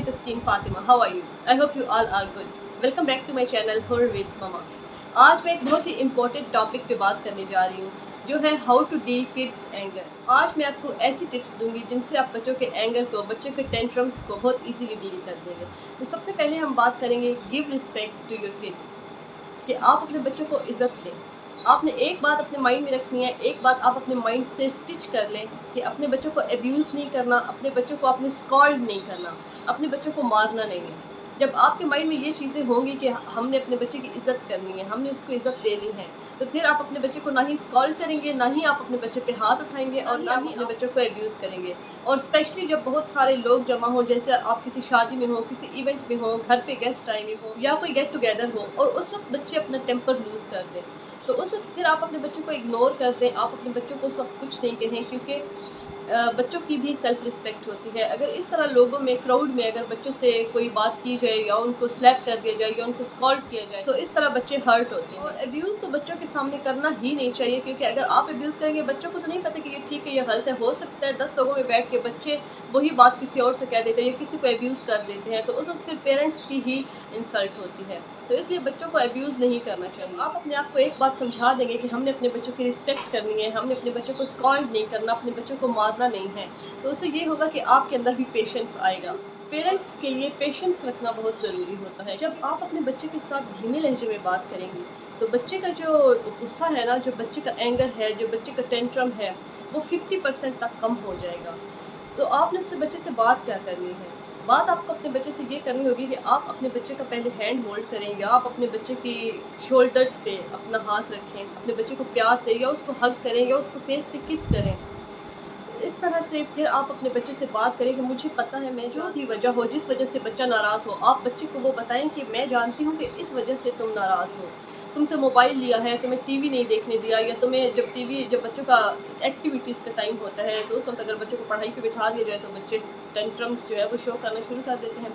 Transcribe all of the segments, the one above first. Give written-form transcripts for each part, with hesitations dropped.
Taskeen Fatima. How are you? I hope you all are good. Welcome back to my channel Hur with Mama. आज मैं एक बहुत ही important topic पे बात करने जा रही हूँ जो है how to deal kids anger. आज मैं आपको ऐसी टिप्स दूंगी जिनसे आप बच्चों के एंगर को, बच्चों के टेंट्रम्स को बहुत इजीली डील कर देंगे। तो सबसे पहले हम बात करेंगे give respect to your kids, कि आप अपने बच्चों को इज़्ज़त दें। आपने एक बात अपने माइंड में रखनी है, एक बात आप अपने माइंड से स्टिच कर लें कि अपने बच्चों को एब्यूज़ नहीं करना, अपने बच्चों को आपने स्कॉल्ड नहीं करना, अपने बच्चों को मारना नहीं है। जब आपके माइंड में ये चीज़ें होंगी कि हमने अपने बच्चे की इज़्ज़त करनी है, हमने उसको इज़्ज़त देनी है, तो फिर आप अपने बच्चे को ना ही स्कॉल्ड करेंगे, ना ही आप अपने बच्चे पे हाथ उठाएंगे और ना ही अपने बच्चों को एब्यूज़ करेंगे। और स्पेशली जब बहुत सारे लोग जमा हो, जैसे आप किसी शादी में हो, किसी इवेंट में हो, घर पे गेस्ट आए हुए हो या कोई गेट टुगेदर हो और उस वक्त बच्चे अपना टेम्पर लूज़ कर दें, तो उस वक्त फिर आप अपने बच्चों को इग्नोर कर दें। आप अपने बच्चों को उस वक्त कुछ नहीं कहें, क्योंकि बच्चों की भी सेल्फ़ रिस्पेक्ट होती है। अगर इस तरह लोगों में, क्राउड में अगर बच्चों से कोई बात की जाए या उनको स्लैप कर दिया जाए या उनको स्कॉल्ड किया जाए, तो इस तरह बच्चे हर्ट होते हैं। और एब्यूज़ तो बच्चों के सामने करना ही नहीं चाहिए, क्योंकि अगर आप एब्यूज़ करेंगे, बच्चों को तो नहीं पता कि ये ठीक है, ये गलत है। हो सकता है 10 लोगों में बैठ के बच्चे वही बात किसी और से कह देते हैं या किसी को एब्यूज़ कर देते हैं, तो उस वक्त फिर पेरेंट्स की ही इंसल्ट होती है। तो इसलिए बच्चों को एब्यूज़ नहीं करना चाहिए। आप अपने आप को एक बात समझा देंगे कि हमने अपने बच्चों की रिस्पेक्ट करनी है, हमने अपने बच्चों को स्कॉल्ड नहीं करना, अपने बच्चों को मारना नहीं है, तो उससे ये होगा कि आपके अंदर भी पेशेंस आएगा। पेरेंट्स के लिए पेशेंस रखना बहुत ज़रूरी होता है। जब आप अपने बच्चे के साथ धीमे लहजे में बात करेंगी, तो बच्चे का जो गुस्सा है ना, जो बच्चे का एंगर है, जो बच्चे का टेंट्रम है, वो 50% तक कम हो जाएगा। तो आपने उससे बच्चे से बात क्या करनी है? बात आपको अपने बच्चे से ये करनी होगी कि आप अपने बच्चे का पहले हैंड होल्ड करें, या आप अपने बच्चे की शोल्डर्स पे अपना हाथ रखें, अपने बच्चे को प्यार से या उसको हग करें या उसको फेस पे किस करें। तो इस तरह से फिर आप अपने बच्चे से बात करें कि मुझे पता है, मैं जो भी वजह हो, जिस वजह से बच्चा नाराज़ हो, आप बच्चे को वो बताएं कि मैं जानती हूँ कि इस वजह से तुम नाराज़ हो, तुमसे मोबाइल लिया है, तुम्हें टीवी नहीं देखने दिया, या तुम्हें जब बच्चों का एक्टिविटीज़ का टाइम होता है, तो उस वक्त अगर बच्चों को पढ़ाई पे बिठा दिया जाए तो बच्चे टेंट्रम्स जो है वो शो करना शुरू कर देते हैं।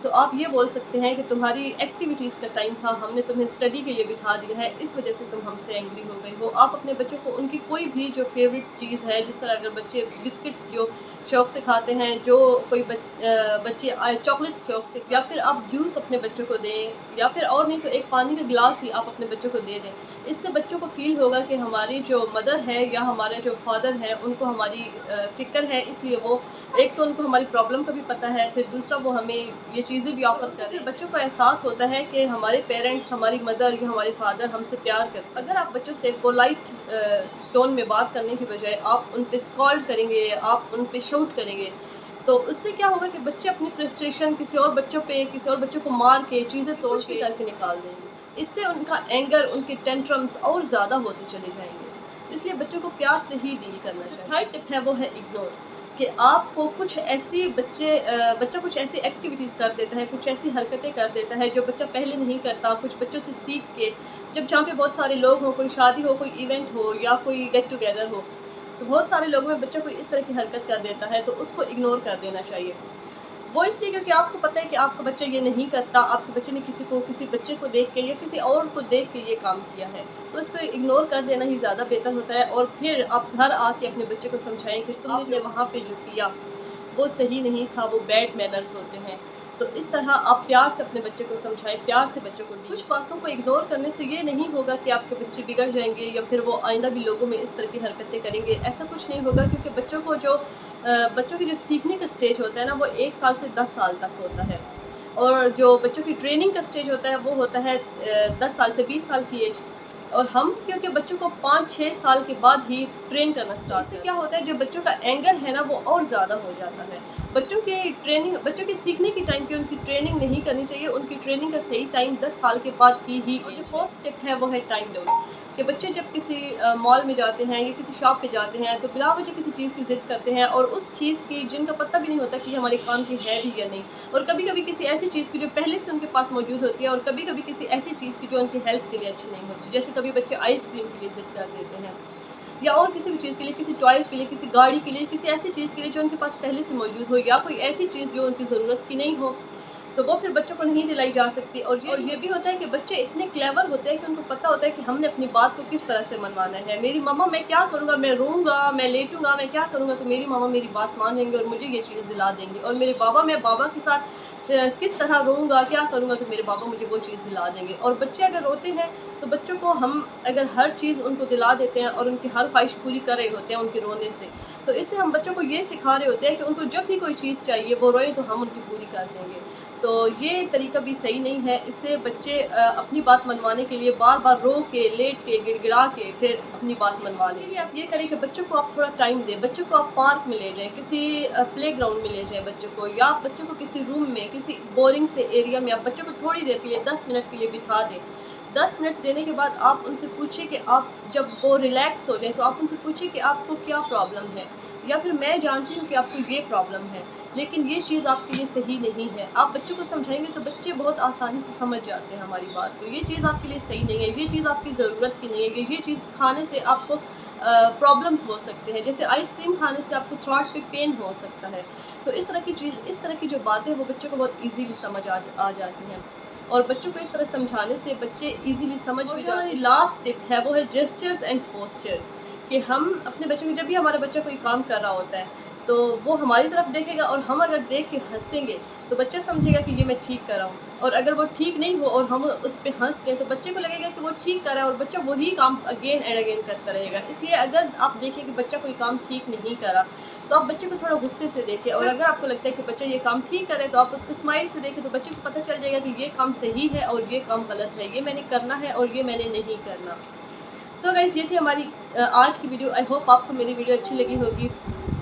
तो आप ये बोल सकते हैं कि तुम्हारी एक्टिविटीज़ का टाइम था, हमने तुम्हें स्टडी के लिए बिठा दिया है, इस वजह से तुम हमसे एंग्री हो गई हो। आप अपने बच्चों को उनकी कोई भी जो फेवरेट चीज़ है, जिस तरह अगर बच्चे बिस्किट्स जो शौक़ से खाते हैं, जो कोई बच्चे चॉकलेट्स शौक़ से, या फिर आप जूस अपने बच्चों को दें, या फिर और नहीं तो एक पानी का गिलास ही आप अपने बच्चों को दे दें। इससे बच्चों को फ़ील होगा कि हमारी जो मदर है या हमारे जो फादर है, उनको हमारी फ़िक्र है, इसलिए वो, एक तो उनको हमारी प्रॉब्लम का भी पता है, फिर दूसरा वो हमें ये चीज़ें भी ऑफ़र कर रहे हैं। बच्चों को एहसास होता है कि हमारे पेरेंट्स, हमारी मदर या हमारे फादर हमसे प्यार करते हैं। अगर आप बच्चों से पोलाइट टोन में बात करने की बजाय आप उन पे स्कॉल्ड करेंगे, आप उन पे शाउट करेंगे, तो उससे क्या होगा कि बच्चे अपनी फ्रस्ट्रेशन किसी और बच्चों को मार के, चीज़ें तोड़ के करके निकाल देंगे। इससे उनका एंगर, उनके टेंट्रम्स और ज़्यादा होते चले जाएंगे। तो इसलिए बच्चों को प्यार से ही डील करना चाहिए। थर्ड टिप है वो है इग्नोर, कि आपको बच्चा कुछ ऐसी एक्टिविटीज़ कर देता है, कुछ ऐसी हरकतें कर देता है जो बच्चा पहले नहीं करता, कुछ बच्चों से सीख के, जब जहाँ पे बहुत सारे लोग हों, कोई शादी हो, कोई इवेंट हो या कोई गेट टुगेदर हो, तो बहुत सारे लोगों में बच्चा कोई इस तरह की हरकत कर देता है, तो उसको इग्नोर कर देना चाहिए। वो इसलिए क्योंकि आपको पता है कि आपका बच्चा ये नहीं करता, आपके बच्चे ने किसी बच्चे को देख के या किसी और को देख के ये काम किया है, तो इसको इग्नोर कर देना ही ज़्यादा बेहतर होता है। और फिर आप घर आके अपने बच्चे को समझाएं कि तुमने वहाँ पे जो किया वो सही नहीं था, वो बैड मैनर्स होते हैं। तो इस तरह आप प्यार से अपने बच्चे को समझाएं, प्यार से बच्चों को कुछ बातों को इग्नोर करने से ये नहीं होगा कि आपके बच्चे बिगड़ जाएंगे या फिर वो आइंदा भी लोगों में इस तरह की हरकतें करेंगे, ऐसा कुछ नहीं होगा। क्योंकि बच्चों की जो सीखने का स्टेज होता है ना, वो 1 साल से 10 साल तक होता है, और जो बच्चों की ट्रेनिंग का स्टेज होता है वो होता है 10 साल से 20 साल की एज। और हम क्योंकि बच्चों को 5-6 साल के बाद ही ट्रेन करना स्टार्ट, इससे क्या होता है, जो बच्चों का एंगर है ना वो और ज़्यादा हो जाता है। बच्चों के सीखने की टाइम पे उनकी ट्रेनिंग नहीं करनी चाहिए, उनकी ट्रेनिंग का सही टाइम 10 साल के बाद की ही। और जो फोर्थ टिप है वो है टाइम डाउन, कि बच्चे जब किसी मॉल में जाते हैं या किसी शॉप पे जाते हैं, तो बिला वजह किसी चीज़ की ज़िद करते हैं, और उस चीज़ की जिनका पता भी नहीं होता कि हमारे काम की है भी या नहीं, और कभी कभी किसी ऐसी चीज़ की जो पहले से उनके पास मौजूद होती है, और कभी कभी किसी ऐसी चीज़ की जो उनकी हेल्थ के लिए अच्छी नहीं होती। जैसे कभी बच्चे आइसक्रीम के लिए ज़िद कर देते हैं, या और किसी भी चीज़ के लिए, किसी टॉयज़ के लिए, किसी गाड़ी के लिए, किसी ऐसी चीज़ के लिए जो उनके पास पहले से मौजूद हो, या कोई ऐसी चीज़ जो उनकी ज़रूरत की नहीं हो। तो वो फिर बच्चों को नहीं दिलाई जा सकती। और ये भी होता है कि बच्चे इतने क्लेवर होते हैं कि उनको पता होता है कि हमने अपनी बात को किस तरह से मनवाना है। मेरी मम्मा, मैं क्या करूँगा, मैं रोऊँगा, मैं लेटूँगा, मैं क्या करूँगा तो मेरी मम्मा मेरी बात मानेंगे और मुझे ये चीज़ दिला देंगी। और मेरे बाबा, मैं बाबा के साथ किस तरह रोऊँगा, क्या करूँगा तो मेरे बाबा मुझे वो चीज़ दिला देंगे। और बच्चे अगर रोते हैं तो बच्चों को हम अगर हर चीज़ उनको दिला देते हैं और उनकी हर ख्वाहिश पूरी कर रहे होते हैं उनके रोने से, तो इससे हम बच्चों को ये सिखा रहे होते हैं कि उनको जब भी कोई चीज़ चाहिए वो रोए तो हम उनकी पूरी कर देंगे। तो ये तरीका भी सही नहीं है। इससे बच्चे अपनी बात मनवाने के लिए बार बार रो के, लेट के, गिड़गिड़ा के फिर अपनी बात मनवा लेंगे। आप ये करें कि बच्चों को आप थोड़ा टाइम दें, बच्चों को आप पार्क में ले जाएँ, किसी प्ले ग्राउंड में ले जाएँ बच्चों को, या आप बच्चों को किसी रूम में, किसी बोरिंग से एरिया में आप बच्चों को थोड़ी देर के लिए 10 मिनट के लिए बिठा दें। 10 मिनट देने के बाद आप उनसे पूछिए कि आप जब वो रिलैक्स हो जाए तो आप उनसे पूछिए कि आपको क्या प्रॉब्लम है, या फिर मैं जानती हूँ कि आपको ये प्रॉब्लम है लेकिन ये चीज़ आपके लिए सही नहीं है। आप बच्चों को समझाएंगे तो बच्चे बहुत आसानी से समझ जाते हैं हमारी बात को। ये चीज़ आपके लिए सही नहीं है, ये चीज़ आपकी ज़रूरत की नहीं है, ये चीज़ खाने से आपको प्रॉब्लम्स हो सकते हैं, जैसे आइसक्रीम खाने से आपको थ्रॉट पे पेन हो सकता है। तो इस तरह की जो बातें वो बच्चों को बहुत ईजीली समझ आ जाती हैं। और बच्चों को इस तरह समझाने से बच्चे इजीली समझ भी जाते हैं। लास्ट टिप है वो है जेस्चर्स एंड पोस्चर्स, कि हम अपने बच्चों को, जब भी हमारा बच्चा कोई काम कर रहा होता है तो वो हमारी तरफ देखेगा और हम अगर देख के हंसेंगे तो बच्चा समझेगा कि ये मैं ठीक कर रहा हूँ। और अगर वो ठीक नहीं हो और हम उस पर हंस दें तो बच्चे को लगेगा कि वो ठीक कर रहा है और बच्चा वही काम अगेन एंड अगेन करता रहेगा। इसलिए अगर आप देखें कि बच्चा कोई काम ठीक नहीं करा तो आप बच्चे को थोड़ा गुस्से से देखें, और अगर आपको लगता है कि बच्चा ये काम ठीक करे तो आप उसको स्माइल से देखें, तो बच्चे को पता चल जाएगा कि ये काम सही है और ये काम गलत है, ये मैंने करना है और ये मैंने नहीं करना। सो गाइस, ये थी हमारी आज की वीडियो। आई होप आपको मेरी वीडियो अच्छी लगी होगी।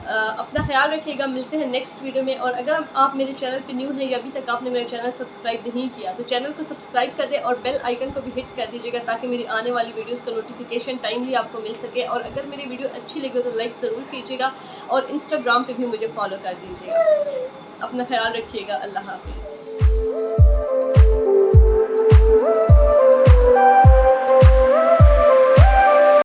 अपना ख्याल रखिएगा, मिलते हैं नेक्स्ट वीडियो में। और अगर आप मेरे चैनल पे न्यू हैं या अभी तक आपने मेरा चैनल सब्सक्राइब नहीं किया तो चैनल को सब्सक्राइब कर दें और बेल आइकन को भी हिट कर दीजिएगा ताकि मेरी आने वाली वीडियोस का नोटिफिकेशन टाइमली आपको मिल सके। और अगर मेरी वीडियो अच्छी लगी हो तो लाइक ज़रूर कीजिएगा और इंस्टाग्राम पे भी मुझे फॉलो कर दीजिएगा। अपना ख्याल रखिएगा। अल्लाह हाफ़िज़।